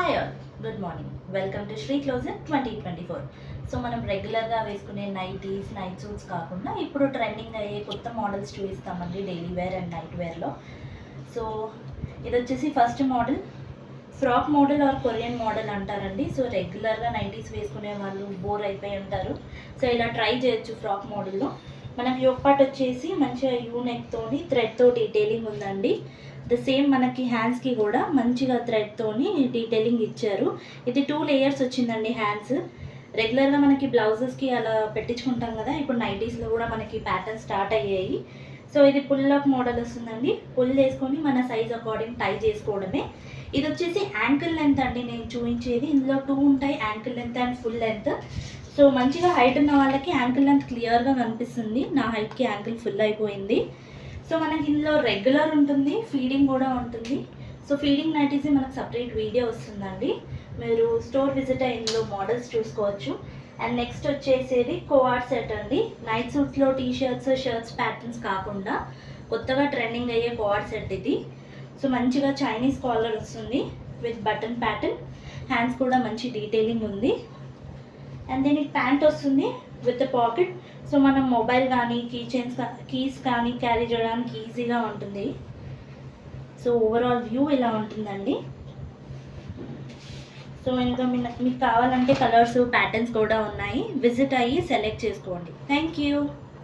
Hi all, good morning. Welcome to శ్రీ closer 2024. So మనం రెగ్యులర్గా వేసుకునే నైటీస్, నైట్ సూట్స్ కాకుండా ఇప్పుడు ట్రెండింగ్ అయ్యే కొత్త మోడల్స్ చూపిస్తామండి డైలీ వేర్ అండ్ నైట్ వేర్లో. సో ఇది వచ్చేసి first model frock model or Korean model అంటారండి. సో రెగ్యులర్గా నైటీస్ వేసుకునే వాళ్ళు బోర్ అయిపోయి ఉంటారు. సో ఇలా ట్రై చేయొచ్చు ఫ్రాక్ మోడల్లో. మనకి యోక్ పార్ట్ వచ్చేసి మంచిగా యూ నెక్తోని థ్రెడ్తో డీటెయిలింగ్ ఉందండి. ద సేమ్ మనకి హ్యాండ్స్కి కూడా మంచిగా థ్రెడ్తోని డీటెయిలింగ్ ఇచ్చారు. ఇది 2 లేయర్స్ వచ్చిందండి హ్యాండ్స్. రెగ్యులర్గా మనకి బ్లౌజెస్కి అలా పెట్టించుకుంటాం కదా, ఇప్పుడు నైటీస్లో కూడా మనకి ప్యాటర్న్ స్టార్ట్ అయ్యాయి. సో ఇది పుల్ అప్ మోడల్ వస్తుందండి. పుల్ చేసుకొని మన సైజ్ అకార్డింగ్ టై చేసుకోవడమే. ఇది వచ్చేసి యాంకిల్ లెంత్ అండి నేను చూపించేది. ఇందులో 2 ఉంటాయి, ankle length and full length. So మంచిగా హైట్ ఉన్న వాళ్ళకి యాంకిల్ లెంత్ క్లియర్గా కనిపిస్తుంది. నా హైట్కి యాంకిల్ ఫుల్ అయిపోయింది. సో మనకి ఇందులో రెగ్యులర్ ఉంటుంది, ఫీడింగ్ కూడా ఉంటుంది. సో ఫీడింగ్ నైటీస్ మనకు సపరేట్ వీడియో వస్తుందండి, మీరు స్టోర్ విజిట్ అయ్యి ఇందులో మోడల్స్ చూసుకోవచ్చు. అండ్ నెక్స్ట్ వచ్చేసేది కోఆర్డ్ సెట్ అండి. నైట్ సూట్స్లో టీ షర్ట్స్ ప్యాటర్న్స్ కాకుండా కొత్తగా ట్రెండింగ్ అయ్యే కోఆర్డ్ సెట్ ఇది. సో మంచిగా చైనీస్ కాలర్ వస్తుంది విత్ బటన్ ప్యాటర్న్. హ్యాండ్స్ కూడా మంచి డీటెయిలింగ్ ఉంది. అండ్ దీనికి ప్యాంట్ వస్తుంది విత్ పాకెట్. సో మనం మొబైల్ కానీ కీస్ కానీ క్యారీ చేయడానికి ఈజీగా ఉంటుంది. సో ఓవరాల్ వ్యూ ఇలా ఉంటుందండి. సో ఇంకా మీకు కావాలంటే కలర్స్ ప్యాటర్న్స్ కూడా ఉన్నాయి, విజిట్ అయ్యి సెలెక్ట్ చేసుకోండి. Thank you.